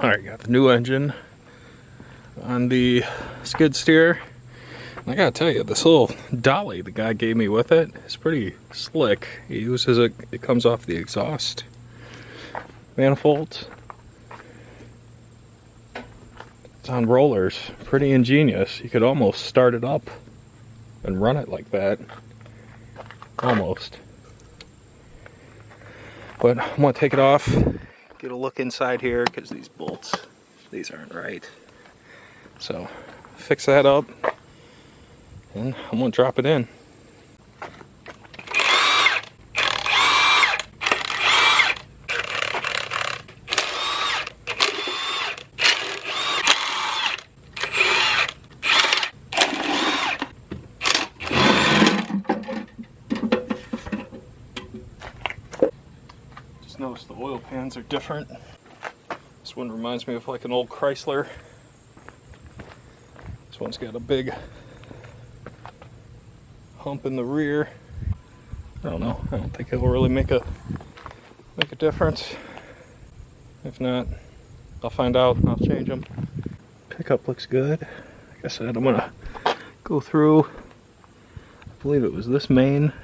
Alright, got the new engine on the skid steer. I gotta tell you, this little dolly the guy gave me with it is pretty slick. He uses it, it comes off the exhaust manifolds. It's on rollers, pretty ingenious. You could almost start it up and run it like that. Almost. But I'm gonna take it off, get a look inside here, because these bolts, these aren't right. So, fix that up, and I'm gonna drop it in. Notice the oil pans are different. This one reminds me of like an old Chrysler. This one's got a big hump in the rear. I don't know. I don't think it'll really make a difference. If not, I'll find out and I'll change them. Pickup looks good. Like I said, I'm gonna go through. I believe it was this main.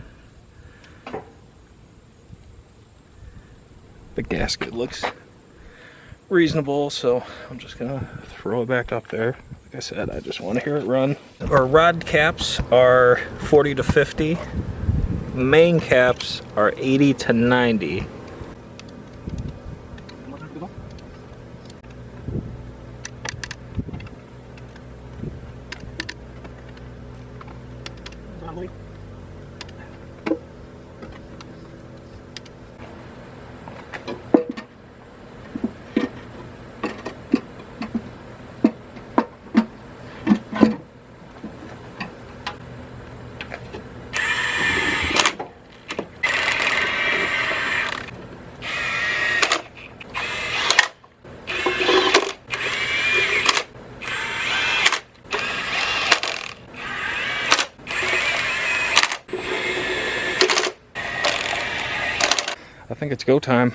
The gasket looks reasonable, so I'm just gonna throw it back up there. Like I said, I just want to hear it run. Our rod caps are 40 to 50. Main caps are 80 to 90. I think it's go time.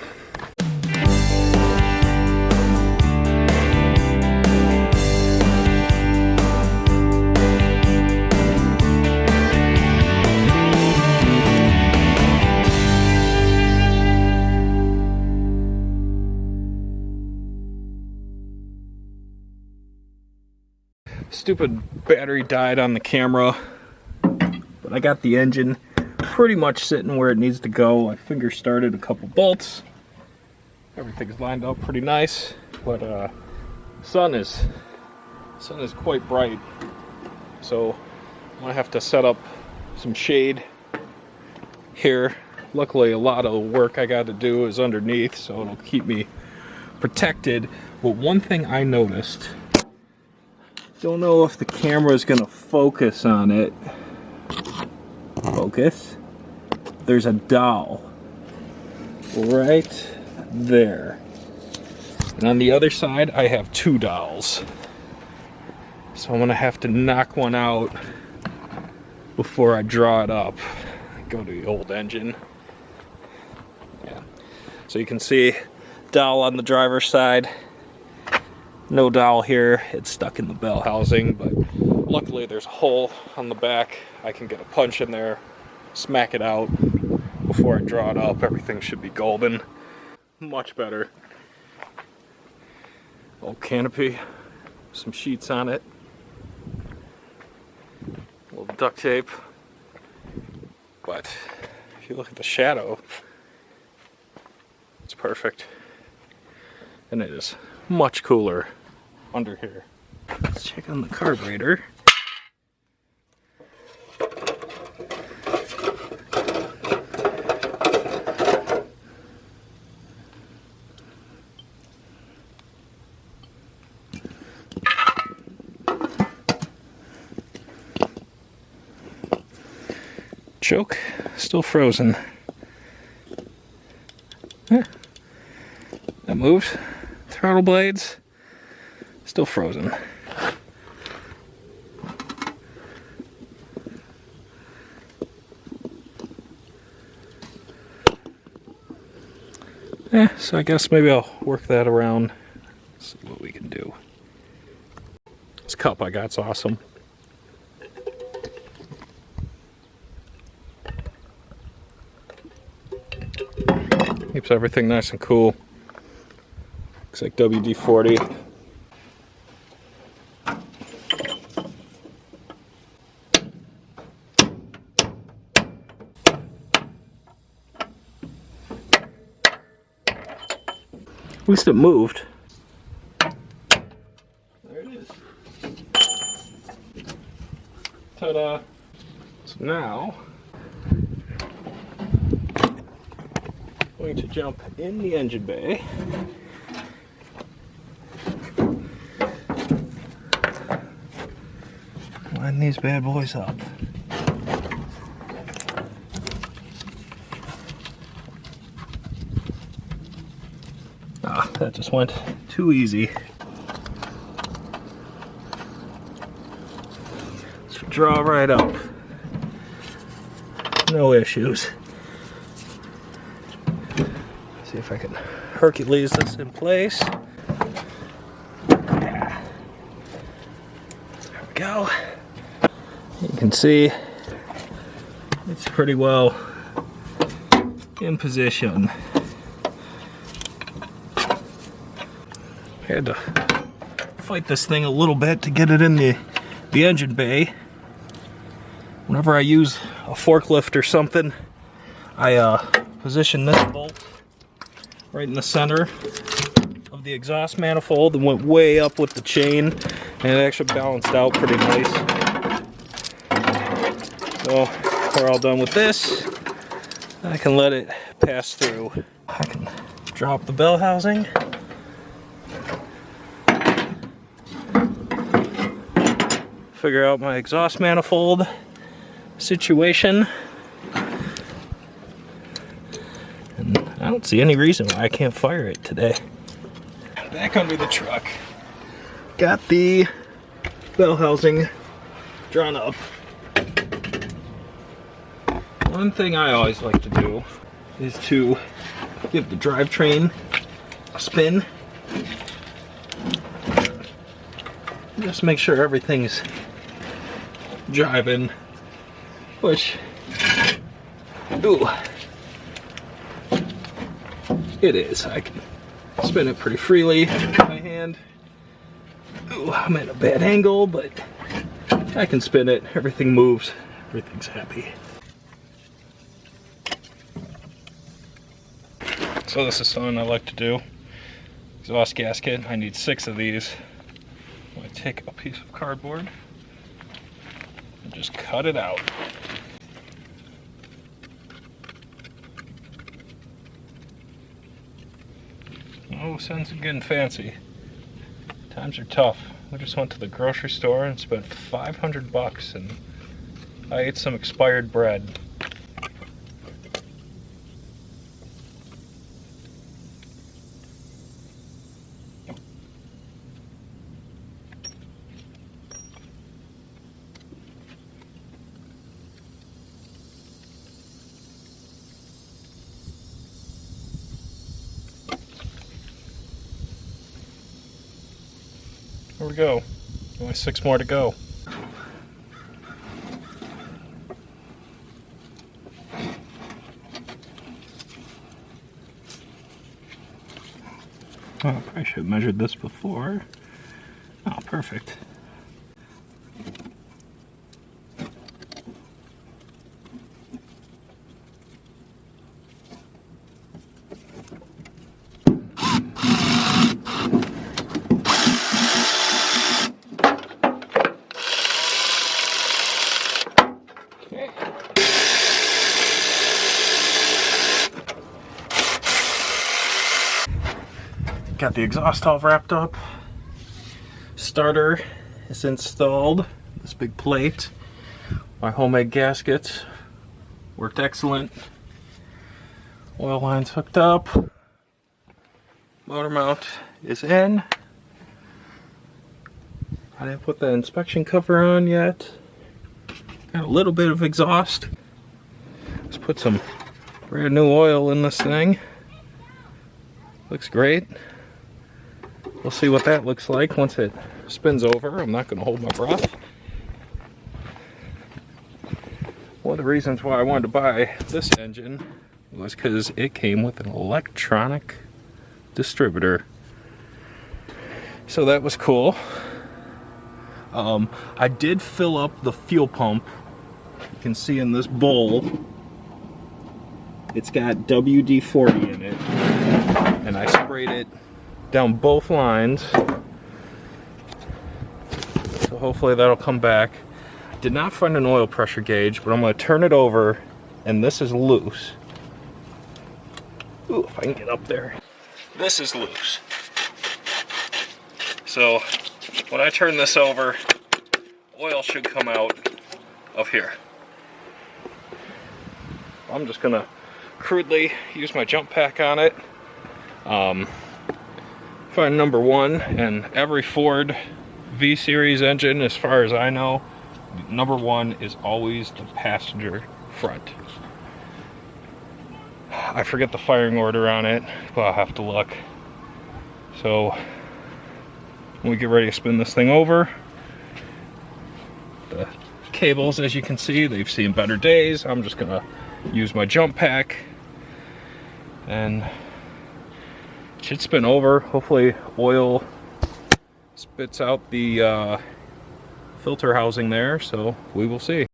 Stupid battery died on the camera, but I got the engine pretty much sitting where it needs to go. I finger started a couple bolts. Everything's lined up pretty nice, but sun is quite bright, so I'm gonna have to set up some shade here. Luckily, a lot of the work I got to do is underneath, so it'll keep me protected. But one thing I noticed, don't know if the camera is gonna focus on it. Focus. There's a dowel right there. And on the other side, I have two dowels. So I'm gonna have to knock one out before I draw it up. Go to the old engine. Yeah. So you can see dowel on the driver's side. No dowel here. It's stuck in the bell housing, but luckily there's a hole on the back. I can get a punch in there, smack it out before I draw it up. Everything should be golden. Much better. Old canopy, some sheets on it, a little duct tape. But if you look at the shadow, it's perfect. And it is much cooler under here. Let's check on the carburetor. Choke, still frozen. That moves. Throttle blades, still frozen. So I guess maybe I'll work that around. See This cup I got's awesome. Keeps everything nice and cool. Looks like WD-40. At least it moved. There it is. Ta-da! So now, I'm going to jump in the engine bay. Line these bad boys up. Ah, that just went too easy. So draw right up. No issues. See if I can Hercules this in place. Yeah. There we go. You can see it's pretty well in position. I had to fight this thing a little bit to get it in the engine bay. Whenever I use a forklift or something, I position this bolt right in the center of the exhaust manifold and went way up with the chain, and it actually balanced out pretty nice. So we're all done with this. I can let it pass through. I can drop the bell housing. Figure out my exhaust manifold situation. And I don't see any reason why I can't fire it today. Back under the truck. Got the bell housing drawn up. One thing I always like to do is to give the drivetrain a spin. Just make sure everything's driving, which, ooh, it is. I can spin it pretty freely with my hand. Ooh, I'm at a bad angle, but I can spin it. Everything moves. Everything's happy. So this is something I like to do. Exhaust gasket. I need 6 of these. I take a piece of cardboard and just cut it out. No sense in getting fancy. Times are tough. We just went to the grocery store and spent $500 and I ate some expired bread. Here we go. Only 6 more to go. Oh, I probably should have measured this before. Oh, perfect. Got the exhaust all wrapped up. Starter is installed. This big plate. My homemade gaskets worked excellent. Oil line's hooked up. Motor mount is in. I didn't put the inspection cover on yet. Got a little bit of exhaust. Let's put some brand new oil in this thing. Looks great. We'll see what that looks like once it spins over, I'm not going to hold my breath. One of the reasons why I wanted to buy this engine was because it came with an electronic distributor. So that was cool. I did fill up the fuel pump. You can see in this bowl, it's got WD-40 in it. And I sprayed it down both lines. So hopefully that'll come back. Did not find an oil pressure gauge, but I'm going to turn it over, and this is loose. Ooh, if I can get up there. This is loose. So when I turn this over, oil should come out of here. I'm just going to crudely use my jump pack on it. Find number one, and every Ford V-Series engine, as far as I know, number one is always the passenger front. I forget the firing order on it, but I'll have to look. So when we get ready to spin this thing over, the cables, as you can see, they've seen better days. I'm just gonna use my jump pack and it should spin over. Hopefully oil spits out the filter housing there, so we will see.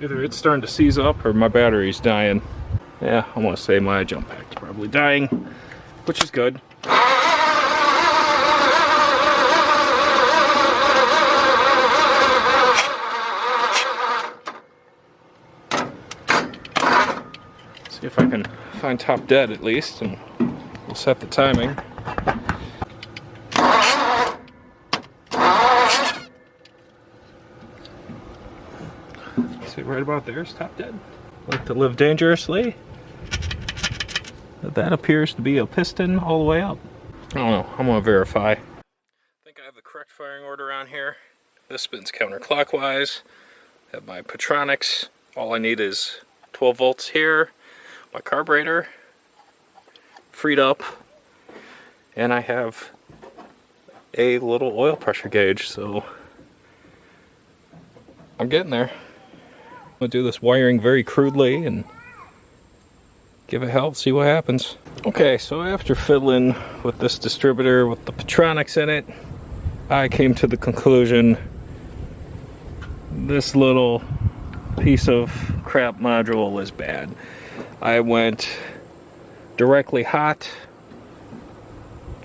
Either it's starting to seize up or my battery's dying. Yeah, I want to say my jump pack's probably dying, which is good. See if I can find top dead at least, and we'll set the timing. See, right about there is top dead. Like to live dangerously. That appears to be a piston all the way up. I don't know, I'm gonna verify. I think I have the correct firing order on here. This spins counterclockwise. I have my Patronics. All I need is 12 volts here. My carburetor freed up. And I have a little oil pressure gauge, so I'm getting there. I'm gonna do this wiring very crudely and give it hell, see what happens. Okay, so after fiddling with this distributor with the Patronics in it, I came to the conclusion this little piece of crap module is bad. I went directly hot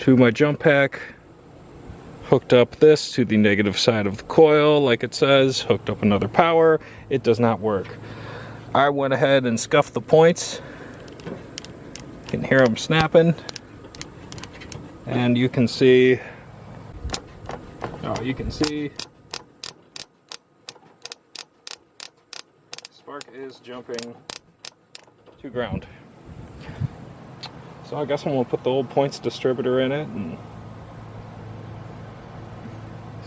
to my jump pack, hooked up this to the negative side of the coil like it says, hooked up another power. It does not work. I went ahead and scuffed the points. You can hear them snapping, and you can see spark is jumping to ground. So I guess I'm gonna put the old points distributor in it and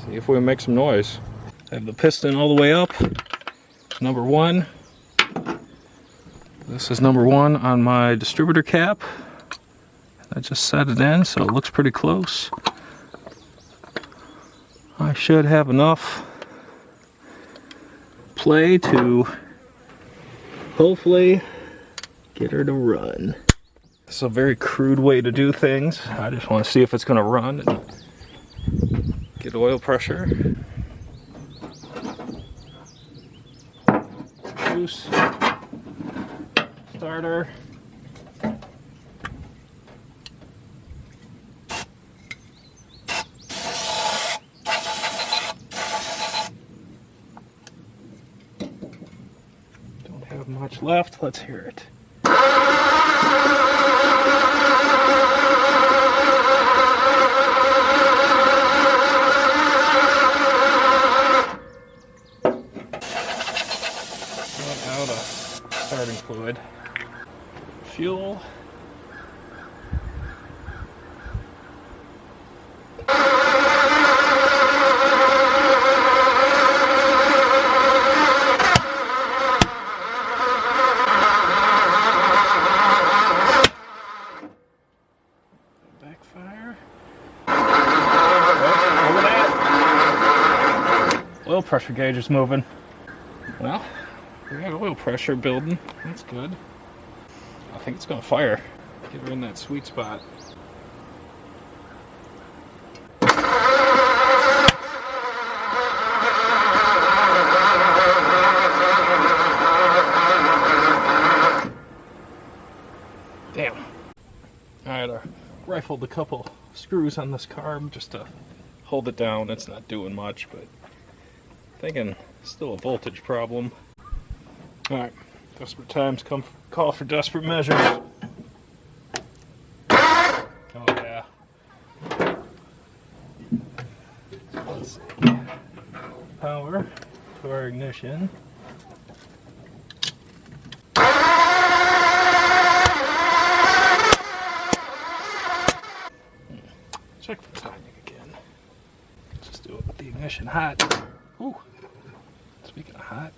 see if we can make some noise. I have the piston all the way up. Number one. This is number one on my distributor cap. I just set it in, so it looks pretty close. I should have enough play to hopefully get her to run. This is a very crude way to do things. I just want to see if it's going to run and get oil pressure. Juice. Starter. Don't have much left. Let's hear it. Out of starting fluid. fuel. Backfire. Oh, look at that. Oil pressure gauge is moving. Well, we got oil pressure building. That's good. I think it's gonna fire. Get her in that sweet spot. Damn. Alright, I rifled a couple screws on this carb just to hold it down. It's not doing much, but thinking still a voltage problem. Alright, desperate times call for desperate measures. Oh yeah. So let's see. Power to our ignition. Check the timing again. Just do it with the ignition hot. Ooh. Speaking of hot.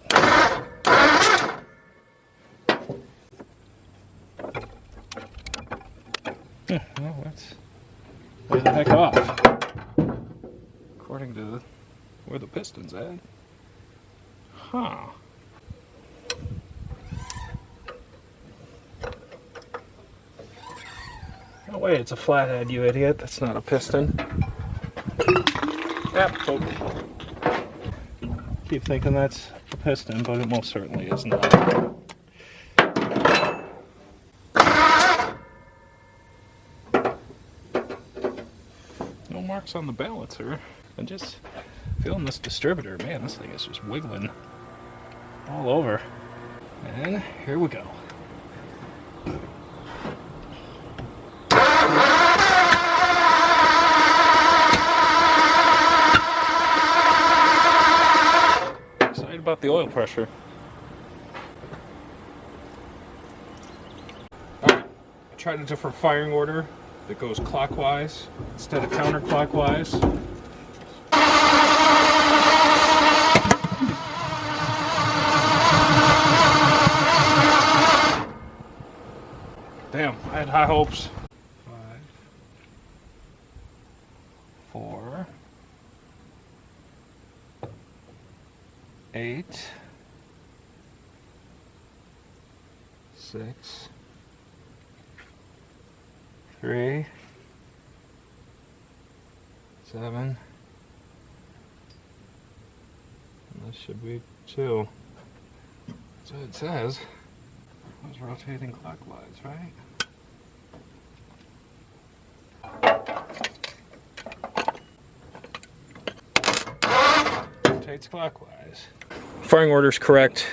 Well, that's way the heck off. According to where the piston's at. Huh. No way, it's a flathead, you idiot. That's not a piston. Yep, totally. Keep thinking that's a piston, but it most certainly is not. No marks on the balancer. I'm just feeling this distributor. Man, this thing is just wiggling all over. And here we go. Excited about the oil pressure. Alright, I tried a different firing order that goes clockwise instead of counterclockwise. Damn, I had high hopes. 5, 4, 8, 6, 3, 7, and this should be 2. That's what it says. I was rotating clockwise, right? Rotates clockwise. Firing order's correct.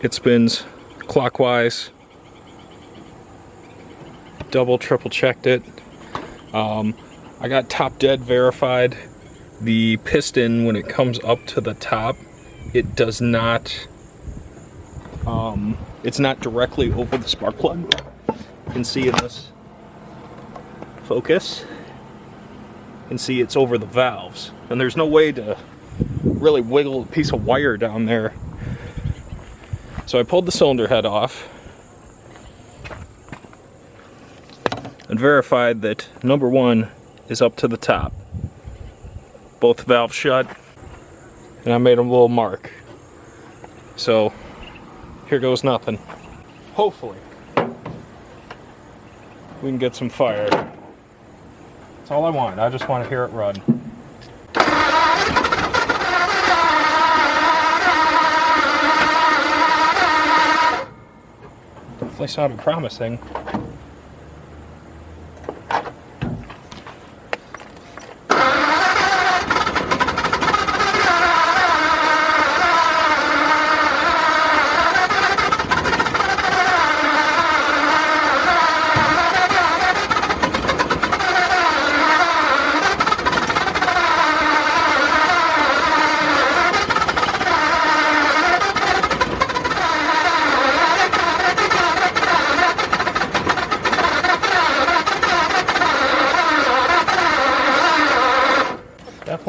It spins clockwise. Double, triple checked it. I got top dead verified. The piston, when it comes up to the top, it does not, it's not directly over the spark plug. You can see in this focus, you can see it's over the valves. And there's no way to really wiggle a piece of wire down there. So I pulled the cylinder head off and verified that number 1 is up to the top. Both valves shut, and I made a little mark. So here goes nothing. Hopefully we can get some fire. That's all I want. I just want to hear it run. Definitely sounded promising.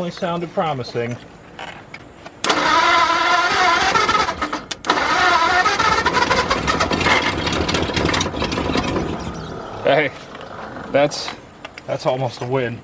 definitely sounded promising. Hey, that's almost a win.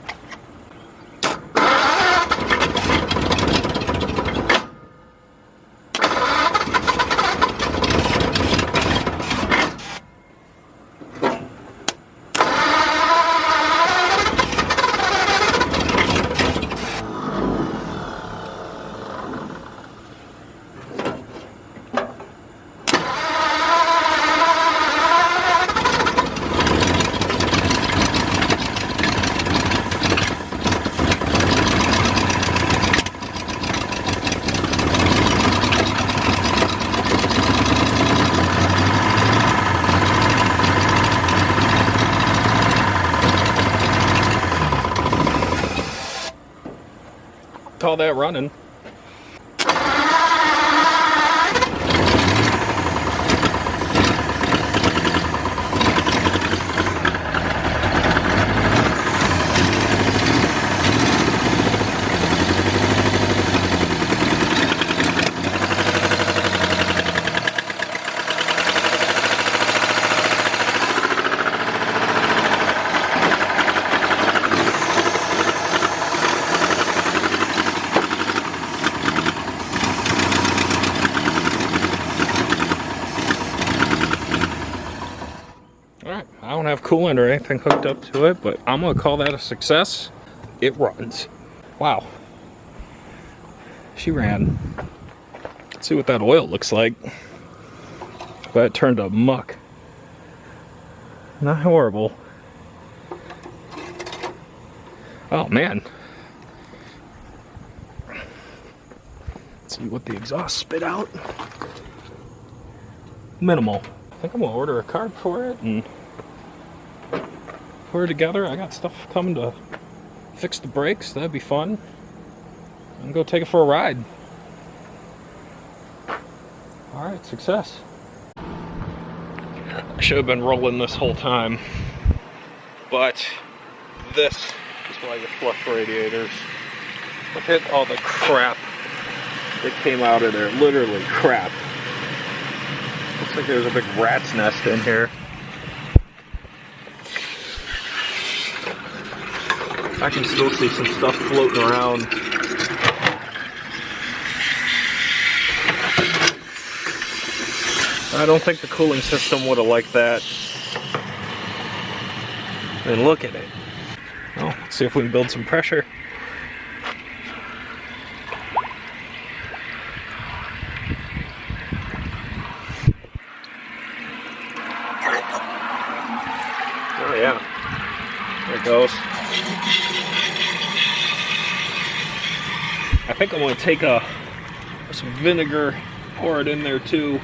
Call that running. Alright, I don't have coolant or anything hooked up to it, but I'm going to call that a success. It runs. Wow. She ran. Let's see what that oil looks like. But it turned to muck. Not horrible. Oh man. Let's see what the exhaust spit out. Minimal. I think I'm going to order a card for it and put it together. I got stuff coming to fix the brakes. That'd be fun. I'm going to take it for a ride. Alright, success. I should have been rolling this whole time, but this is why you flush radiators. Look at all the crap that came out of there. Literally crap. Looks like there's a big rat's nest in here. I can still see some stuff floating around. I don't think the cooling system would have liked that. And look at it. Well, let's see if we can build some pressure. Oh yeah, there it goes. I think I'm going to take some vinegar, pour it in there too.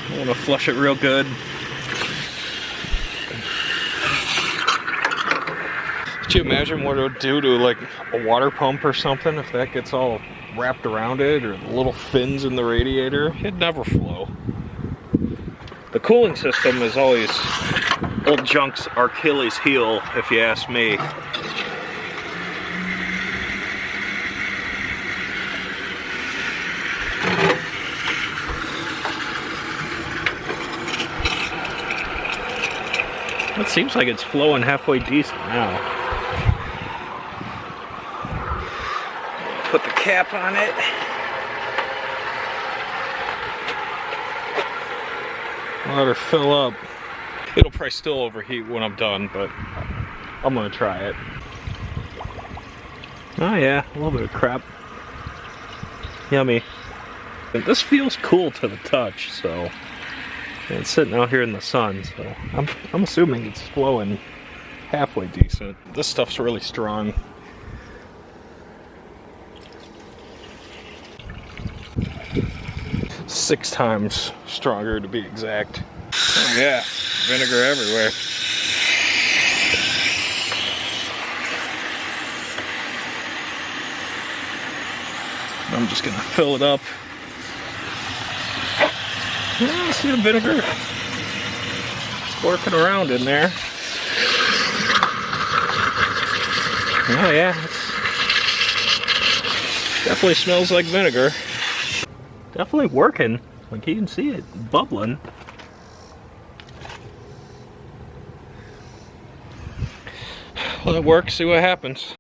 I want to flush it real good. Could you imagine what it would do to like a water pump or something if that gets all wrapped around it, or the little fins in the radiator? It'd never flow. The cooling system is always old junk's Achilles heel, if you ask me. It seems like it's flowing halfway decent now. Put the cap on it. Let her fill up. It'll probably still overheat when I'm done, but I'm gonna try it. Oh yeah, a little bit of crap. Yummy. And this feels cool to the touch, so. And it's sitting out here in the sun, so I'm assuming it's flowing halfway decent. This stuff's really strong. Six times stronger to be exact. Oh yeah, vinegar everywhere. I'm just gonna fill it up. Yeah, see the vinegar squirting around in there. Oh yeah, definitely smells like vinegar. Definitely working. Like you can see it bubbling. Let it work, see what happens.